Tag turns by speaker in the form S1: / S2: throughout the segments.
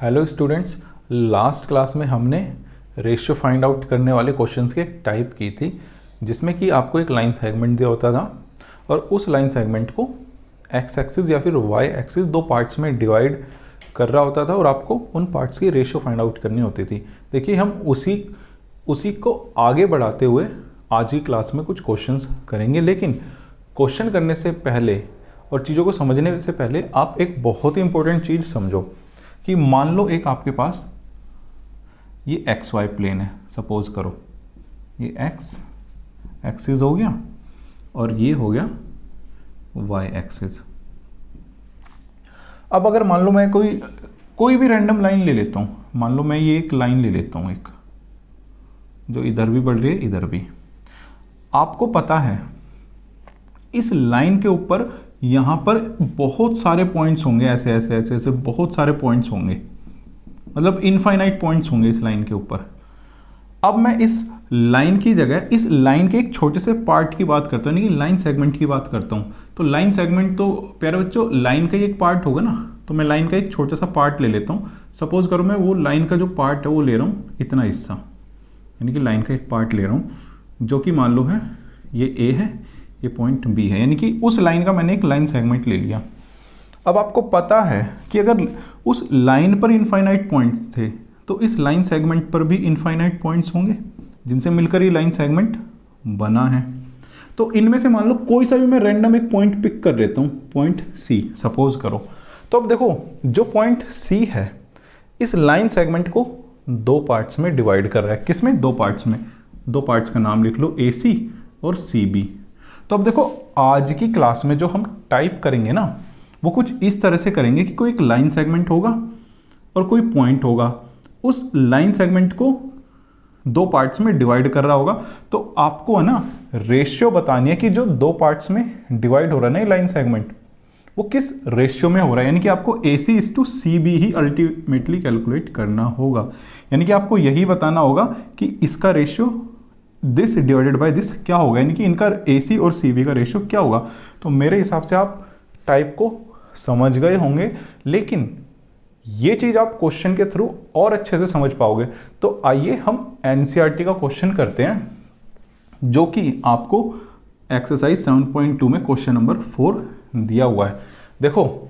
S1: Hello students, last class में हमने ratio find out करने वाले क्वेश्चंस की एक टाइप की थी जिसमें कि आपको एक लाइन सेगमेंट दिया होता था और उस लाइन सेगमेंट को एक्स एक्सिस या फिर वाई एक्सिस दो पार्ट्स में डिवाइड कर रहा होता था और आपको उन पार्ट्स की रेशियो फाइंड आउट करनी होती थी। देखिए, हम उसी को आगे बढ़ाते हुए आज की क्लास में कुछ क्वेश्चंस करेंगे, लेकिन क्वेश्चन करने से पहले और चीज़ों को समझने से पहले आप एक बहुत ही इंपॉर्टेंट चीज़ समझो कि मान लो एक आपके पास ये एक्स वाई प्लेन है। सपोज करो ये एक्स एक्सिस हो गया और ये हो गया वाई एक्सिस। अब अगर मान लो मैं कोई भी रैंडम लाइन ले लेता हूँ, मान लो मैं ये एक लाइन ले लेता हूँ, एक जो इधर भी बढ़ रही है इधर भी। आपको पता है इस लाइन के ऊपर यहाँ पर बहुत सारे पॉइंट्स होंगे, ऐसे ऐसे ऐसे ऐसे बहुत सारे पॉइंट्स होंगे, मतलब इनफाइनाइट पॉइंट्स होंगे इस लाइन के ऊपर। अब मैं इस लाइन की जगह इस लाइन के एक छोटे से पार्ट की बात करता हूँ, यानी कि लाइन सेगमेंट की बात करता हूँ। तो लाइन सेगमेंट तो प्यारे बच्चों लाइन का ही एक पार्ट होगा ना, तो मैं लाइन का एक छोटा सा पार्ट ले लेता हूँ। सपोज करो मैं वो लाइन का जो पार्ट है वो ले रहा हूँ, इतना हिस्सा, यानी कि लाइन का एक पार्ट ले रहा हूँ जो कि मान लो है ये ए है, ये पॉइंट बी है, यानी कि उस लाइन का मैंने एक लाइन सेगमेंट ले लिया। अब आपको पता है कि अगर उस लाइन पर इनफाइनाइट पॉइंट्स थे तो इस लाइन सेगमेंट पर भी इनफाइनाइट पॉइंट्स होंगे जिनसे मिलकर ये लाइन सेगमेंट बना है। तो इनमें से मान लो कोई सा भी मैं रैंडम एक पॉइंट पिक कर लेता हूँ, पॉइंट सी सपोज करो। तो अब देखो जो पॉइंट सी है इस लाइन सेगमेंट को दो पार्ट्स में डिवाइड कर रहा है। किसमें? दो पार्ट्स में। दो पार्ट्स का नाम लिख लो, ए सी और सी बी। तो अब देखो आज की क्लास में जो हम टाइप करेंगे ना वो कुछ इस तरह से करेंगे कि कोई एक लाइन सेगमेंट होगा और कोई पॉइंट होगा, उस लाइन सेगमेंट को दो पार्ट्स में डिवाइड कर रहा होगा। तो आपको है ना रेशियो बतानी है कि जो दो पार्ट्स में डिवाइड हो रहा है ना ये लाइन सेगमेंट वो किस रेशियो में हो रहा है, यानी कि आपको A C is to C B ही अल्टीमेटली कैलकुलेट करना होगा। यानी कि आपको यही बताना होगा कि इसका ratio this divided by this क्या होगा, यानी कि इनका ए सी और सी बी का रेशियो क्या होगा। तो मेरे हिसाब से आप टाइप को समझ गए होंगे, लेकिन ये चीज़ आप क्वेश्चन के थ्रू और अच्छे से समझ पाओगे। तो आइए हम एनसीईआरटी का क्वेश्चन करते हैं जो कि आपको एक्सरसाइज 7.2 में क्वेश्चन नंबर 4 दिया हुआ है। देखो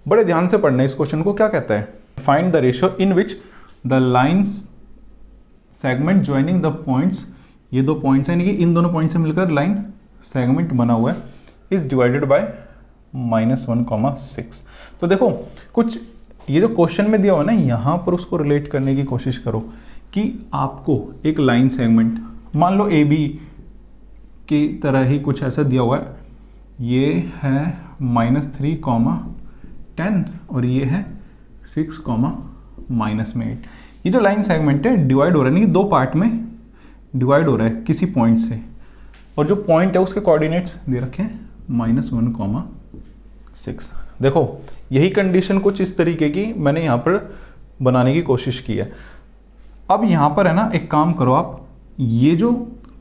S1: बड़े ध्यान से पढ़ना है इस क्वेश्चन को। क्या कहता है? Find the ratio in which the lines segment joining the points, ये दो पॉइंट्स हैं, यानी कि इन दोनों पॉइंट से मिलकर लाइन सेगमेंट बना हुआ है, इज डिवाइडेड बाय -1,6। तो देखो कुछ ये जो क्वेश्चन में दिया हुआ है ना यहाँ पर उसको रिलेट करने की कोशिश करो कि आपको एक लाइन सेगमेंट मान लो ए बी की तरह ही कुछ ऐसा दिया हुआ है, ये है -3,10 और ये है 6,-8। ये जो लाइन सेगमेंट है डिवाइड हो रहा है, नहीं दो पार्ट में डिवाइड हो रहा है किसी पॉइंट से, और जो पॉइंट है उसके कोऑर्डिनेट्स दे रखे हैं -1,6। देखो यही कंडीशन कुछ इस तरीके की मैंने यहाँ पर बनाने की कोशिश की है। अब यहाँ पर है ना एक काम करो आप, ये जो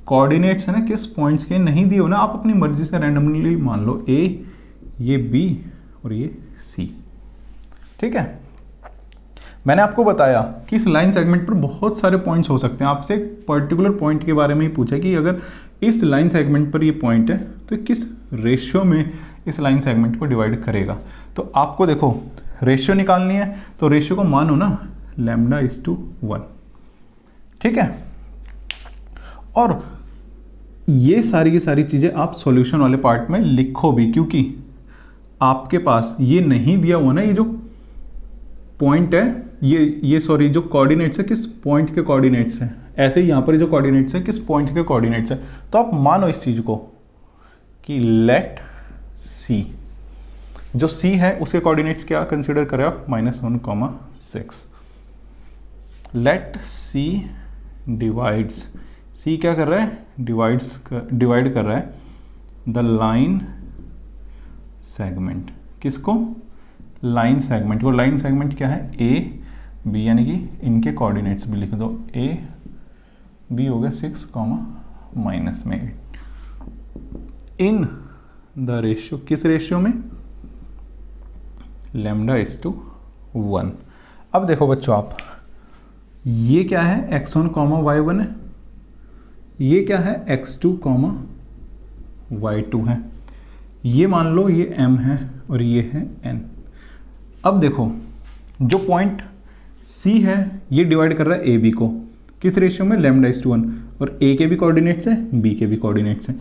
S1: कोऑर्डिनेट्स है ना किस पॉइंट्स के नहीं दिए हो ना, आप अपनी मर्जी से रैंडमली मान लो ए, ये बी और ये सी। ठीक है, मैंने आपको बताया कि इस लाइन सेगमेंट पर बहुत सारे पॉइंट्स हो सकते हैं। आपसे एक पर्टिकुलर पॉइंट के बारे में ही पूछा कि अगर इस लाइन सेगमेंट पर ये पॉइंट है तो किस रेशियो में इस लाइन सेगमेंट को डिवाइड करेगा। तो आपको देखो रेशियो निकालनी है, तो रेशियो को मानो ना λ/1। ठीक है, और ये सारी की सारी चीज़ें आप सॉल्यूशन वाले पार्ट में लिखो भी, क्योंकि आपके पास ये नहीं दिया हुआ ना ये जो पॉइंट है, ये सॉरी जो कोऑर्डिनेट्स है किस पॉइंट के कोऑर्डिनेट्स हैं, ऐसे ही यहाँ पर जो कोऑर्डिनेट्स है किस पॉइंट के कोऑर्डिनेट्स है। तो आप मानो इस चीज़ को कि लेट सी, जो सी है उसके कोऑर्डिनेट्स क्या कंसीडर करें आप, -1,6। लेट सी डिवाइड्स, सी क्या कर रहा है, डिवाइड कर रहा है द लाइन सेगमेंट। किसको? लाइन सेगमेंट को। लाइन सेगमेंट क्या है, ए बी, यानी कि इनके कोऑर्डिनेट्स भी लिख दो, ए बी हो गया 6,-8 इन द रेशियो, किस रेशियो में, λ/1। अब देखो बच्चों आप, ये क्या है x1 कॉमा y1 है, ये क्या है x2 कॉमा y2 है, ये मान लो ये m है और ये है n। अब देखो जो पॉइंट C है ये डिवाइड कर रहा है AB को, किस रेशियो में, λ:1, और A के भी कोऑर्डिनेट्स हैं B के भी कोऑर्डिनेट्स हैं।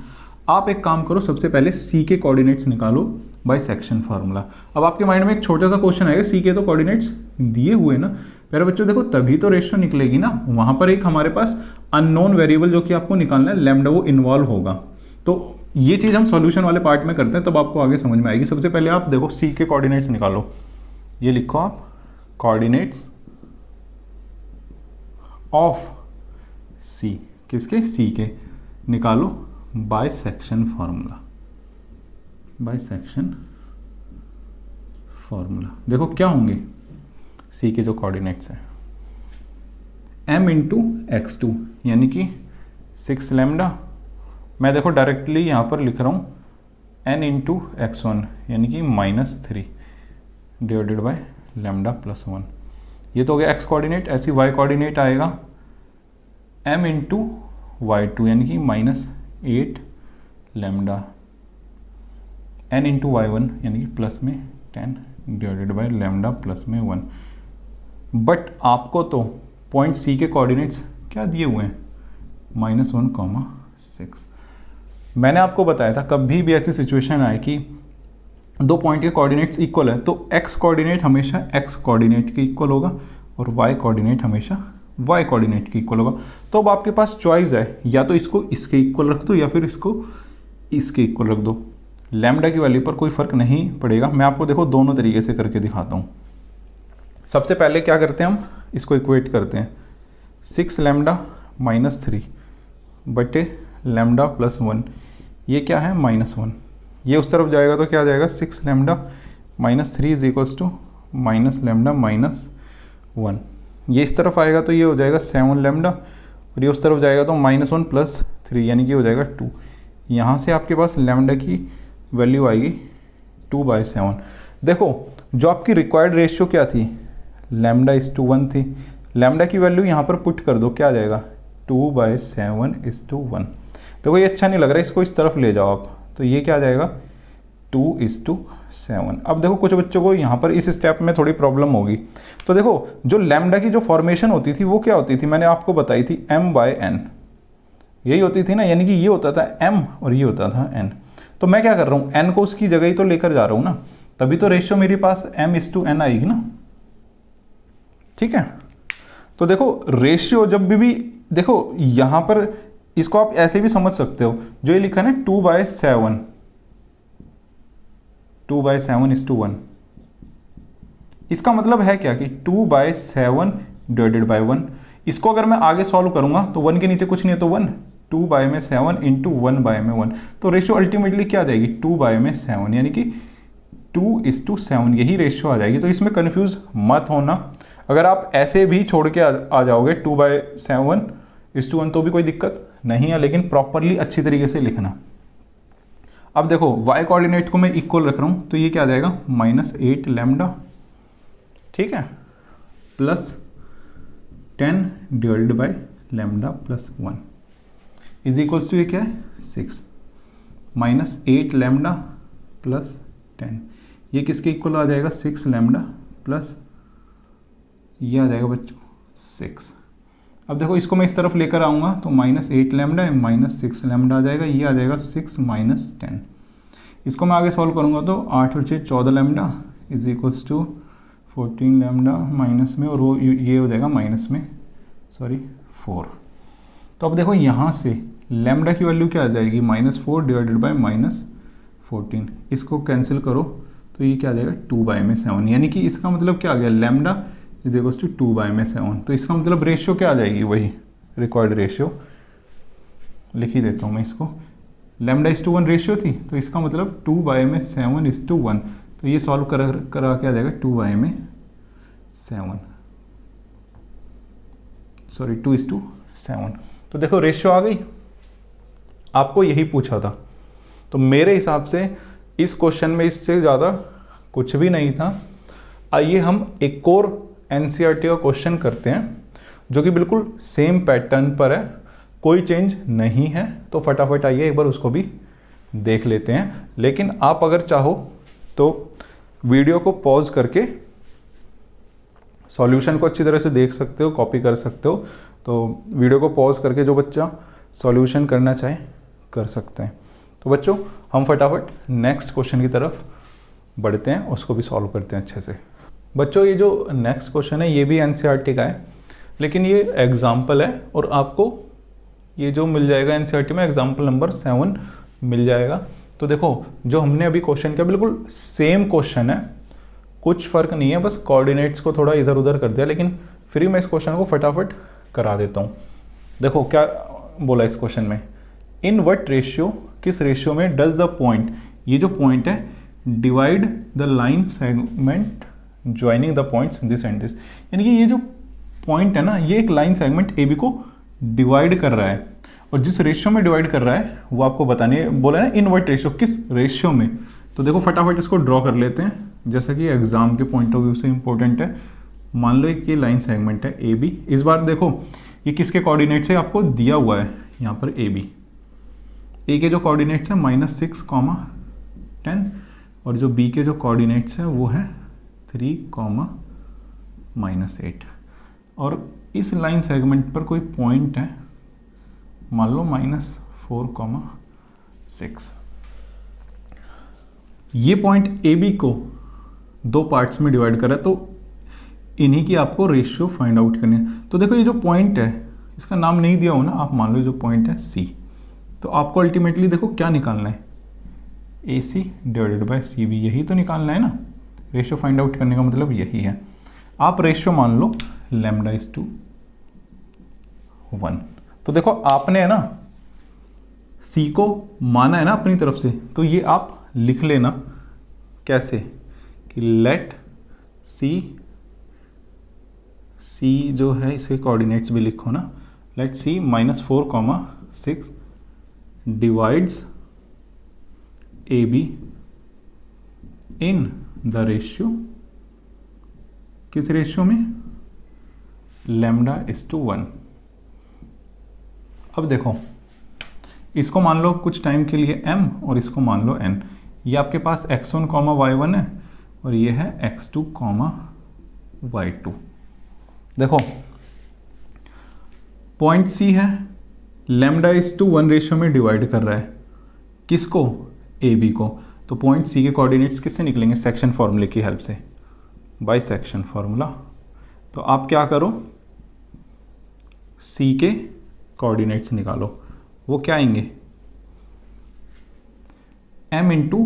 S1: आप एक काम करो, सबसे पहले C के कोऑर्डिनेट्स निकालो बाय सेक्शन फार्मूला। अब आपके माइंड में एक छोटा सा क्वेश्चन आएगा, C के तो कोऑर्डिनेट्स दिए हुए ना, प्यारे बच्चों देखो तभी तो रेशियो निकलेगी ना, वहां पर एक हमारे पास अननोन वेरिएबल जो कि आपको निकालना है लैम्डा, वो इन्वॉल्व होगा। तो ये चीज़ हम सॉल्यूशन वाले पार्ट में करते हैं, तब आपको आगे समझ में आएगी। सबसे पहले आप देखो C के कोऑर्डिनेट्स निकालो, ये लिखो आप कोऑर्डिनेट्स ऑफ C, किसके, C के, निकालो by section formula, by section formula. देखो क्या होंगे C के जो कोऑर्डिनेट्स हैं, m इंटू x2 यानी कि 6 लैम्डा, मैं देखो डायरेक्टली यहाँ पर लिख रहा हूँ n इंटू x1 यानी कि -3 डिवाइडेड बाय लैम्डा प्लस 1। ये तो हो गया x कोऑर्डिनेट। ऐसी y कोऑर्डिनेट आएगा m इंटू y2 यानी कि -8 लैम्डा, n इंटू y1 यानी कि प्लस में 10 डिवाइडेड बाय लैम्डा प्लस में 1। बट आपको तो पॉइंट C के कोऑर्डिनेट्स क्या दिए हुए हैं, -1,6। मैंने आपको बताया था कभी भी ऐसी सिचुएशन आए कि दो पॉइंट के कोऑर्डिनेट्स इक्वल है तो x कोऑर्डिनेट हमेशा x कोऑर्डिनेट के इक्वल होगा और y कोऑर्डिनेट हमेशा y कोऑर्डिनेट के इक्वल होगा। तो अब आपके पास चॉइस है, या तो इसको इसके इक्वल रख दो या फिर इसको इसके इक्वल रख दो, लैम्डा की वैल्यू पर कोई फर्क नहीं पड़ेगा। मैं आपको देखो दोनों तरीके से करके दिखाता हूँ। सबसे पहले क्या करते हैं, हम इसको इक्वेट करते हैं, 6 लैम्डा -3 बटे लैम्डा प्लस 1, ये क्या है -1, ये उस तरफ जाएगा तो क्या आ जाएगा 6 lambda -3 is equals to minus lambda -1। ये इस तरफ आएगा तो ये हो जाएगा 7 लैम्डा, और ये उस तरफ जाएगा तो -1 प्लस 3 यानी कि हो जाएगा 2। यहाँ से आपके पास लैम्डा की वैल्यू आएगी 2/7। देखो जो आपकी रिक्वायर्ड रेशियो क्या थी, λ:1 थी, लैम्डा की वैल्यू यहाँ पर पुट कर दो, क्या आ जाएगा 2/7:1। देखो ये अच्छा नहीं लग रहा है, इसको इस तरफ ले जाओ आप, तो ये क्या आ जाएगा 2:7। अब देखो कुछ बच्चों को यहाँ पर इस स्टेप में थोड़ी प्रॉब्लम होगी। तो देखो जो लैम्डा की जो फॉर्मेशन होती थी वो क्या होती थी, मैंने आपको बताई थी m/n, यही होती थी ना, यानी कि ये होता था m और ये होता था n। तो मैं क्या कर रहा हूँ, n को उसकी जगह ही तो लेकर जा रहा हूँ ना, तभी तो रेशियो मेरे पास m/n आएगी ना, ठीक है। तो देखो रेशियो जब भी देखो यहाँ पर इसको आप ऐसे भी समझ सकते हो, जो ये लिखा है ना 2/7, 2/7:1, इसका मतलब है क्या कि 2/7 डिवाइडेड बाय 1। इसको अगर मैं आगे सॉल्व करूंगा तो 1 के नीचे कुछ नहीं है तो 1, 2/7 इंटू 1/1, तो रेशियो अल्टीमेटली क्या आ जाएगी 2/7 यानी कि 2:7, यही रेशियो आ जाएगी। तो इसमें कंफ्यूज मत होना, अगर आप ऐसे भी छोड़ के आ जाओगे 2/7:1 तो भी कोई दिक्कत नहीं है, लेकिन प्रॉपरली अच्छी तरीके से लिखना। अब देखो y कोऑर्डिनेट को मैं इक्वल रख रहा हूँ तो ये क्या आ जाएगा -8 लैम्डा, ठीक है, plus 10 divided by lambda plus 1 is equals to ये क्या है 6, -8 लैम्डा प्लस 10, ये किसके इक्वल आ जाएगा 6 लैम्डा प्लस ये आ जाएगा बच्चों 6। अब देखो इसको मैं इस तरफ लेकर आऊँगा तो -8 लैम्डा -6 लैम्डा आ जाएगा, ये आ जाएगा 6 - 10। इसको मैं आगे सॉल्व करूँगा तो 8 और 6 14 lambda is equals to 14 lambda minus में, और वो ये हो जाएगा माइनस में 4। तो अब देखो यहाँ से लैम्डा की वैल्यू क्या आ जाएगी -4 डिवाइडेड बाय -14, इसको कैंसिल करो तो ये क्या आ जाएगा 2/7, यानी कि इसका मतलब क्या आ गया लैम्डा इज इक्वल्स टू 2/7। तो इसका मतलब रेशियो क्या आ जाएगी, वही रिक्वायर्ड रेशियो लिख ही देता हूँ मैं इसको, λ:1 रेशियो थी तो इसका मतलब 2/7:1, तो ये सॉल्व करा के आ जाएगा 2/7, 2:7। तो देखो रेशियो आ गई, आपको यही पूछा था। तो मेरे हिसाब से इस क्वेश्चन में इससे ज़्यादा कुछ भी नहीं था। आइए हम एक और एनसीईआरटी का क्वेश्चन करते हैं जो कि बिल्कुल सेम पैटर्न पर है, कोई चेंज नहीं है। तो फटाफट आइए एक बार उसको भी देख लेते हैं। लेकिन आप अगर चाहो तो वीडियो को पॉज करके सॉल्यूशन को अच्छी तरह से देख सकते हो, कॉपी कर सकते हो। तो वीडियो को पॉज करके जो बच्चा सॉल्यूशन करना चाहे कर सकते हैं। तो बच्चों हम फटाफट नेक्स्ट क्वेश्चन की तरफ बढ़ते हैं, उसको भी सॉल्व करते हैं अच्छे से। बच्चों ये जो नेक्स्ट क्वेश्चन है ये भी एनसीईआरटी का है, लेकिन ये एग्जाम्पल है और आपको ये जो मिल जाएगा एनसीईआरटी में एग्जाम्पल नंबर 7 मिल जाएगा। तो देखो जो हमने अभी क्वेश्चन किया बिल्कुल सेम क्वेश्चन है, कुछ फ़र्क नहीं है, बस कोऑर्डिनेट्स को थोड़ा इधर उधर कर दिया। लेकिन फिर मैं इस क्वेश्चन को फटाफट करा देता हूँ। देखो क्या बोला इस क्वेश्चन में, इन व्हाट रेशियो, किस रेशियो में डज द पॉइंट, ये जो पॉइंट है divide the line segment joining the points this and this, यानी कि ये जो पॉइंट है ना ये एक लाइन सेगमेंट ए बी को डिवाइड कर रहा है, और जिस रेशियो में डिवाइड कर रहा है वो आपको बताने बोला है ना, इन व्हाट रेशियो, किस रेशियो में। तो देखो फटाफट इसको ड्रॉ कर लेते हैं, जैसा कि एग्जाम के पॉइंट ऑफ व्यू से इंपॉर्टेंट है। मान लो कि लाइन सेगमेंट है ए बी, इस बार देखो ये किसके कोऑर्डिनेट से आपको दिया हुआ है, यहाँ पर ए बी, ए के जो कोऑर्डिनेट्स हैं -6, 10, और जो बी के जो कोऑर्डिनेट्स हैं वो है 3, -8। और इस लाइन सेगमेंट पर कोई पॉइंट है मान लो -4, 6। ये पॉइंट ए बी को 2 पार्ट्स में डिवाइड करा है, तो इन्हीं की आपको रेशियो फाइंड आउट करनी है। तो देखो ये जो पॉइंट है इसका नाम नहीं दिया हो ना, आप मान लो जो पॉइंट है सी, तो आपको अल्टीमेटली देखो क्या निकालना है, A C divided by C B, यही तो निकालना है ना। रेशियो फाइंड आउट करने का मतलब यही है। आप रेशियो मान लो λ/1। तो देखो आपने है ना सी को माना है ना अपनी तरफ से, तो ये आप लिख लेना कैसे कि लेट सी जो है इसके कोऑर्डिनेट्स भी लिखो ना, let see -4, 6 divides A be in the ratio, किस रेशियो में, λ/1। अब देखो इसको मान लो कुछ टाइम के लिए m और इसको मान लो n। ये आपके पास x1, y1 है और ये है x2, y2। देखो पॉइंट C है, λ/1 रेशियो में डिवाइड कर रहा है किसको, ए बी को। तो पॉइंट C के कोऑर्डिनेट्स किससे निकलेंगे, सेक्शन फॉर्मूले की हेल्प से, बाय सेक्शन फॉर्मूला। तो आप क्या करो, C के कोऑर्डिनेट्स निकालो, वो क्या आएंगे, m इंटू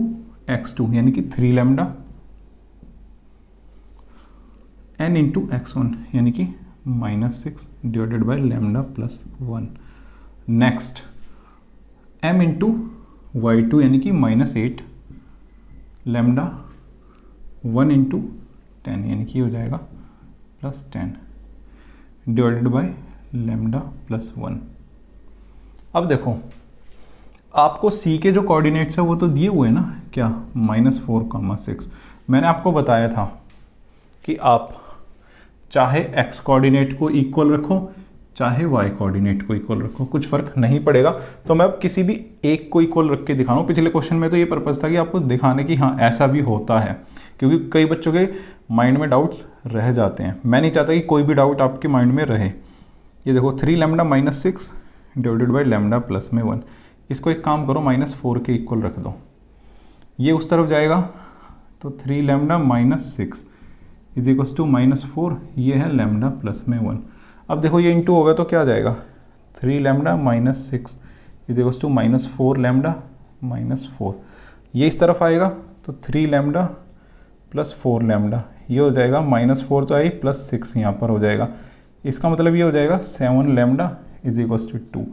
S1: x2 यानी कि 3 लैम्डा, n इंटू x1 यानी कि -6 divided by λ+1। Next m into y2 यानी कि -8 लैम्डा 1 इंटू 10 यानी कि हो जाएगा +10 डिवाइडेड बाय λ+1। अब देखो आपको C के जो कोऑर्डिनेट्स है वो तो दिए हुए हैं ना, क्या, -4, 6। मैंने आपको बताया था कि आप चाहे x कोऑर्डिनेट को इक्वल रखो चाहे y कोऑर्डिनेट को इक्वल रखो, कुछ फर्क नहीं पड़ेगा। तो मैं अब किसी भी एक को इक्वल रख के दिखा रहा हूँ। पिछले क्वेश्चन में तो ये पर्पज़ था कि आपको दिखाने की हाँ ऐसा भी होता है, क्योंकि कई बच्चों के माइंड में डाउट्स रह जाते हैं। मैं नहीं चाहता कि कोई भी डाउट आपके माइंड में रहे। ये देखो 3 लैम्डा -6 डिवाइडेड बाई λ+1, इसको एक काम करो -4 के इक्वल रख दो, ये उस तरफ जाएगा तो 3 लैम्डा -6 इज इक्वल्स टू -4, ये है λ+1। अब देखो ये इंटू होगा तो क्या आ जाएगा, 3 lambda -6 is equals to -4 lambda -4, ये इस तरफ आएगा तो 3 लैम्डा +4 लैम्डा, ये हो जाएगा -4 तो आई +6 यहाँ पर हो जाएगा। इसका मतलब ये हो जाएगा 7 लैम्डा इज इक्वल्स टू 2।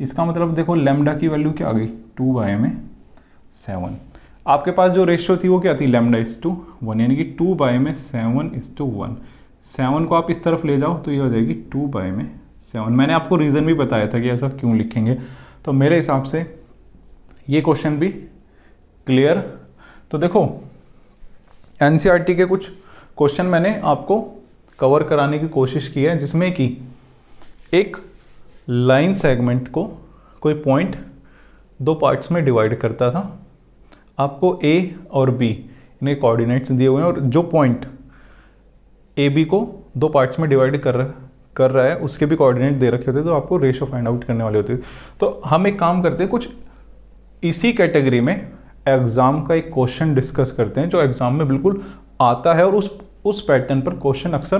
S1: इसका मतलब देखो लैम्डा की वैल्यू क्या आ गई, 2/7। आपके पास जो रेशियो थी वो क्या थी, λ/1 यानी कि 2/7:1। 7 को आप इस तरफ ले जाओ तो ये हो जाएगी 2/7। मैंने आपको रीज़न भी बताया था कि ऐसा क्यों लिखेंगे, तो मेरे हिसाब से ये क्वेश्चन भी क्लियर। तो देखो एनसीईआरटी के कुछ क्वेश्चन मैंने आपको कवर कराने की कोशिश की है, जिसमें कि एक लाइन सेगमेंट को कोई पॉइंट दो पार्ट्स में डिवाइड करता था। आपको ए और बी इन्हें कोऑर्डिनेट्स दिए हुए हैं और जो पॉइंट ए बी को दो पार्ट्स में डिवाइड कर रहा है उसके भी कोऑर्डिनेट दे रखे होते, तो आपको रेशियो फाइंड आउट करने वाले होते। तो हम एक काम करते हैं, कुछ इसी कैटेगरी में एग्जाम का एक क्वेश्चन डिस्कस करते हैं जो एग्जाम में बिल्कुल आता है और उस पैटर्न पर क्वेश्चन अक्सर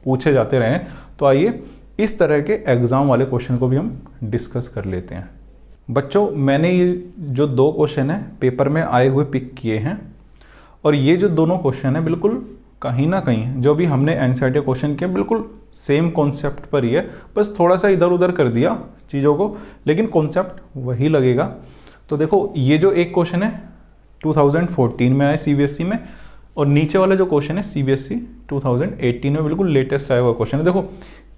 S1: पूछे जाते रहे हैं। तो आइए इस तरह के एग्जाम वाले क्वेश्चन को भी हम डिस्कस कर लेते हैं। बच्चों, मैंने ये जो दो क्वेश्चन है पेपर में आए हुए पिक किए हैं और ये जो दोनों क्वेश्चन है बिल्कुल कहीं ना कहीं जो भी हमने एनसीईआरटी क्वेश्चन किया बिल्कुल सेम कॉन्सेप्ट पर ही है, बस थोड़ा सा इधर उधर कर दिया चीज़ों को, लेकिन कॉन्सेप्ट वही लगेगा। तो देखो, ये जो एक क्वेश्चन है 2014 में आया सीबीएसई में और नीचे वाला जो क्वेश्चन है सीबीएसई 2018 में बिल्कुल लेटेस्ट आया हुआ क्वेश्चन है। देखो,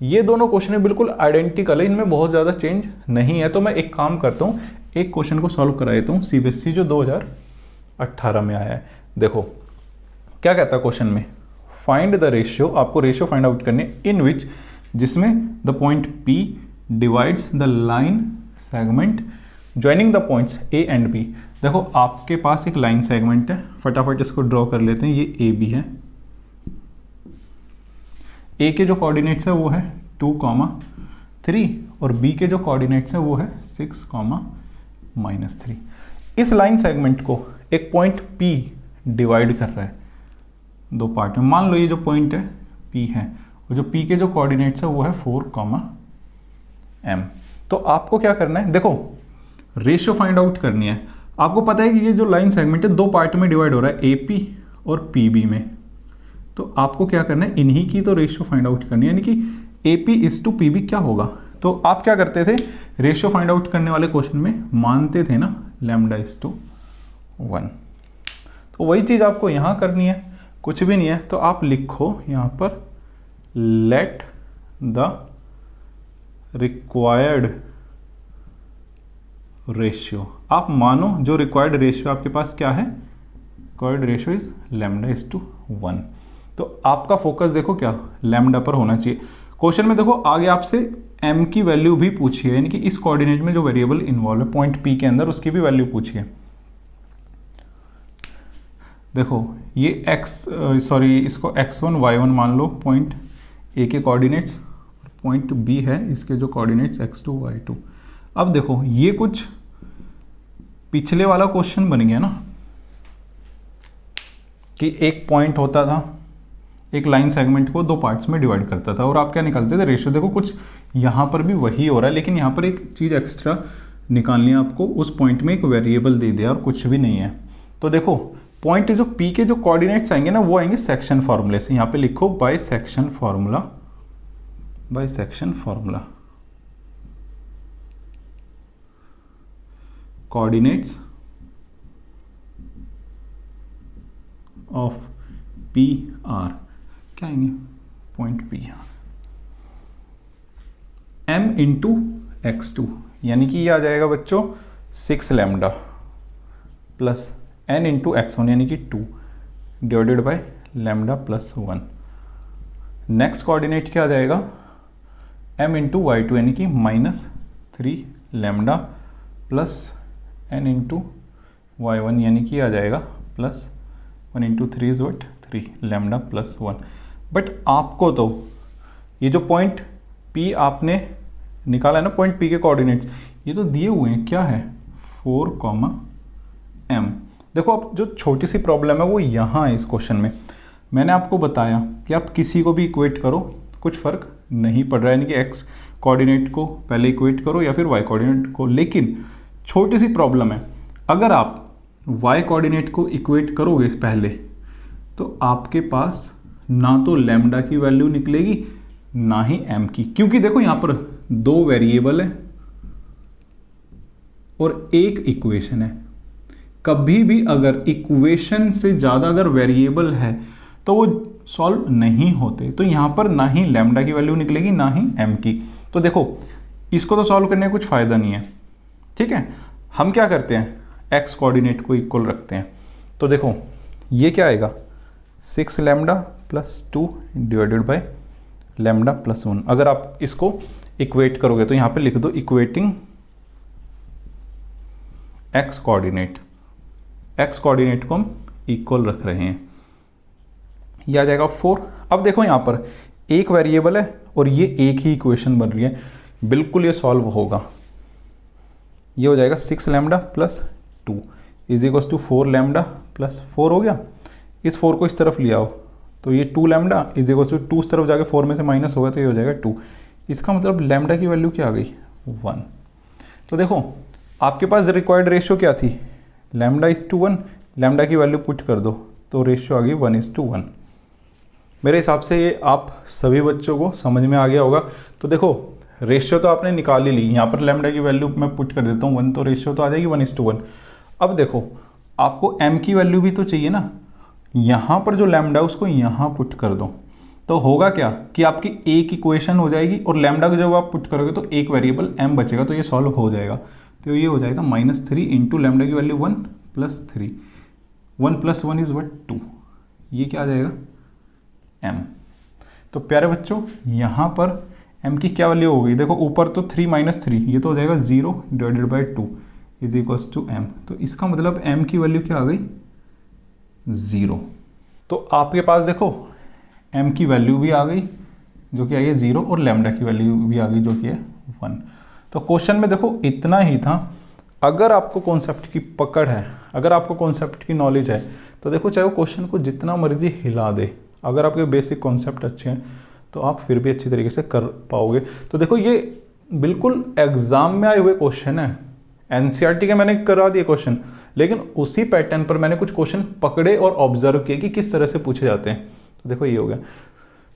S1: ये दोनों क्वेश्चन है बिल्कुल आइडेंटिकल है, इनमें बहुत ज़्यादा चेंज नहीं है। तो मैं एक काम करता हूँ, एक क्वेश्चन को सॉल्व करा देता हूँ सीबीएसई जो 2018 में आया है। देखो क्या कहता है क्वेश्चन में, फाइंड द रेशियो, आपको रेशियो फाइंड आउट करने इन विच, जिसमें the point P divides the line segment joining the points A and B। देखो आपके पास एक लाइन सेगमेंट है, फटाफट इसको ड्रॉ कर लेते हैं। ये AB है, A के जो कोऑर्डिनेट्स है वो है 2,3 और B के जो कोऑर्डिनेट्स है वो है 6,-3। इस लाइन सेगमेंट को एक पॉइंट P डिवाइड कर रहा है दो पार्ट में। मान लो ये जो पॉइंट है P है और जो P के जो कोऑर्डिनेट्स है वो है 4,M। तो आपको क्या करना है, देखो रेशियो फाइंड आउट करनी है। आपको पता है कि ये जो लाइन सेगमेंट है दो पार्ट में डिवाइड हो रहा है, AP और PB में। तो आपको क्या करना है, इन्हीं की तो रेशियो फाइंड आउट करनी है, यानी कि AP/PB क्या होगा। तो आप क्या करते थे, रेशियो फाइंड आउट करने वाले क्वेश्चन में मानते थे ना λ/1। तो वही चीज़ आपको यहाँ करनी है, कुछ भी नहीं है। तो आप लिखो यहाँ पर लेट द रिक्वायर्ड रेशियो, आप मानो जो रिक्वायर्ड रेशियो आपके पास क्या है, रिक्वायर्ड रेशियो इज λ/1। तो आपका फोकस देखो क्या लैम्डा पर होना चाहिए। क्वेश्चन में देखो आगे आपसे m की वैल्यू भी पूछी है, यानी कि इस कोऑर्डिनेट में जो वेरिएबल इन्वॉल्व है पॉइंट P के अंदर उसकी भी वैल्यू पूछी है। देखो ये इसको x1 y1 मान लो पॉइंट A के कोऑर्डिनेट्स, पॉइंट B है इसके जो कोऑर्डिनेट्स x2 y2। अब देखो ये कुछ पिछले वाला क्वेश्चन बन गया ना कि एक पॉइंट होता था, एक लाइन सेगमेंट को दो पार्ट्स में डिवाइड करता था और आप क्या निकालते थे, रेशियो। देखो कुछ यहाँ पर भी वही हो रहा है, लेकिन यहाँ पर एक चीज़ एक्स्ट्रा निकालनी है आपको, उस पॉइंट में एक वेरिएबल दे दिया और कुछ भी नहीं है। तो देखो पॉइंट जो P के जो कोऑर्डिनेट्स आएंगे ना वो आएंगे सेक्शन फार्मूले से। यहाँ पे लिखो by section formula, by section formula coordinates of PR क्या आएंगे, पॉइंट P m/x2, यानी कि ये आ जाएगा बच्चों 6λ प्लस n/x1 यानी कि 2 डिवाइडेड बाय λ+1। नेक्स्ट कोऑर्डिनेट क्या आ जाएगा, m/y2 यानी कि -3λ प्लस n/y1 यानी कि आ जाएगा प्लस 1/3 इज व्हाट 3λ+1। बट आपको तो ये जो पॉइंट P आपने निकाला है ना, पॉइंट P के कोऑर्डिनेट्स ये तो दिए हुए हैं, क्या है 4,M। देखो अब जो छोटी सी प्रॉब्लम है वो यहाँ है इस क्वेश्चन में। मैंने आपको बताया कि आप किसी को भी इक्वेट करो कुछ फ़र्क नहीं पड़ रहा है, यानी कि x कोऑर्डिनेट को पहले इक्वेट करो या फिर y कोऑर्डिनेट को। लेकिन छोटी सी प्रॉब्लम है, अगर आप y कोऑर्डिनेट को इक्वेट करोगे पहले तो आपके पास ना तो लैम्डा की वैल्यू निकलेगी ना ही m की, क्योंकि देखो यहाँ पर दो वेरिएबल है और एक इक्वेशन है। कभी भी अगर इक्वेशन से ज़्यादा अगर वेरिएबल है तो वो सॉल्व नहीं होते। तो यहाँ पर ना ही लैम्डा की वैल्यू निकलेगी ना ही m की। तो देखो इसको तो सॉल्व करने का कुछ फ़ायदा नहीं है, ठीक है। हम क्या करते हैं, x कोऑर्डिनेट को इक्वल रखते हैं। तो देखो ये क्या आएगा 6λ plus 2 divided by lambda plus 1। अगर आप इसको इक्वेट करोगे तो यहाँ पे लिख दो equating x coordinate, x coordinate को हम इक्वल रख रहे हैं, ये आ जाएगा 4। अब देखो यहाँ पर एक वेरिएबल है और ये एक ही इक्वेशन बन रही है, बिल्कुल ये सॉल्व होगा। ये हो जाएगा 6 lambda plus 2 is equals to 4 lambda plus 4 हो गया। इस 4 को इस तरफ ले आओ तो ये 2 लैम्डा इज इक्वल्स टू 2 इस तरफ जाके 4 में से माइनस होगा तो ये हो जाएगा 2। इसका मतलब लैम्डा की वैल्यू क्या आ गई 1। तो देखो आपके पास रिक्वायर्ड रेशियो क्या थी, लैम्डा इज टू 1, लैम्डा की वैल्यू पुट कर दो तो रेशियो आ गई 1:1। मेरे हिसाब से ये आप सभी बच्चों को समझ में आ गया होगा। तो देखो रेशियो तो आपने निकाल ही ली, यहाँ पर लैम्डा की वैल्यू मैं पुट कर देता हूँ 1 तो रेशियो तो आ जाएगी 1:1। अब देखो आपको m की वैल्यू भी तो चाहिए ना, यहाँ पर जो लैम्डा उसको यहाँ पुट कर दो तो होगा क्या कि आपकी एक इक्वेशन हो जाएगी और लैम्डा को जब आप पुट करोगे तो एक वेरिएबल m बचेगा तो ये सॉल्व हो जाएगा। तो ये हो जाएगा -3 इंटू लैम्डा की value 1 plus 3, 1 plus 1 is what 2, ये क्या आ जाएगा m। तो प्यारे बच्चों यहाँ पर m की क्या वैल्यू हो गई, देखो ऊपर तो 3 - 3 ये तो हो जाएगा 0 divided by 2 is equals to m। तो इसका मतलब m की वैल्यू क्या आ गई 0। तो आपके पास देखो m की वैल्यू भी आ गई जो कि आई है 0 और लैम्डा की वैल्यू भी आ गई जो कि है 1। तो क्वेश्चन में देखो इतना ही था। अगर आपको कॉन्सेप्ट की पकड़ है, अगर आपको कॉन्सेप्ट की नॉलेज है तो देखो चाहे वो क्वेश्चन को जितना मर्जी हिला दे, अगर आपके बेसिक कॉन्सेप्ट अच्छे हैं तो आप फिर भी अच्छी तरीके से कर पाओगे। तो देखो ये बिल्कुल एग्जाम में आए हुए क्वेश्चन है, एनसीईआरटी के मैंने करा दिए क्वेश्चन, लेकिन उसी पैटर्न पर मैंने कुछ क्वेश्चन पकड़े और ऑब्जर्व किए कि किस तरह से पूछे जाते हैं। तो देखो ये हो गया।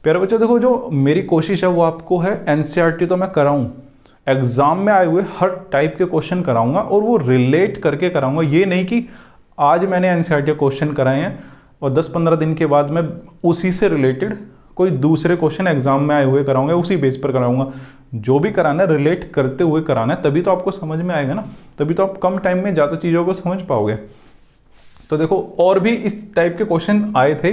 S1: प्यारे बच्चों देखो जो मेरी कोशिश है वो आपको है, एनसीईआरटी तो मैं कराऊं, एग्जाम में आए हुए हर टाइप के क्वेश्चन कराऊंगा और वो रिलेट करके कराऊंगा। ये नहीं कि आज मैंने एनसीईआरटी क्वेश्चन कराए हैं और 10-15 दिन के बाद मैं उसी से रिलेटेड कोई दूसरे क्वेश्चन एग्जाम में आए हुए कराऊंगा, उसी बेस पर कराऊंगा। जो भी कराना है रिलेट करते हुए कराना है, तभी तो आपको समझ में आएगा ना, तभी तो आप कम टाइम में ज़्यादा चीज़ों को समझ पाओगे। तो देखो और भी इस टाइप के क्वेश्चन आए थे,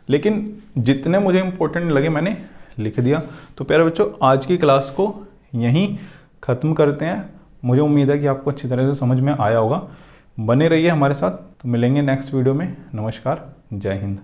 S1: लेकिन जितने मुझे इंपॉर्टेंट लगे मैंने लिख दिया। तो प्यारे बच्चों आज की क्लास को यहीं ख़त्म करते हैं। मुझे उम्मीद है कि आपको अच्छी तरह से समझ में आया होगा। बने रहिए हमारे साथ, तो मिलेंगे नेक्स्ट वीडियो में। नमस्कार, जय हिंद।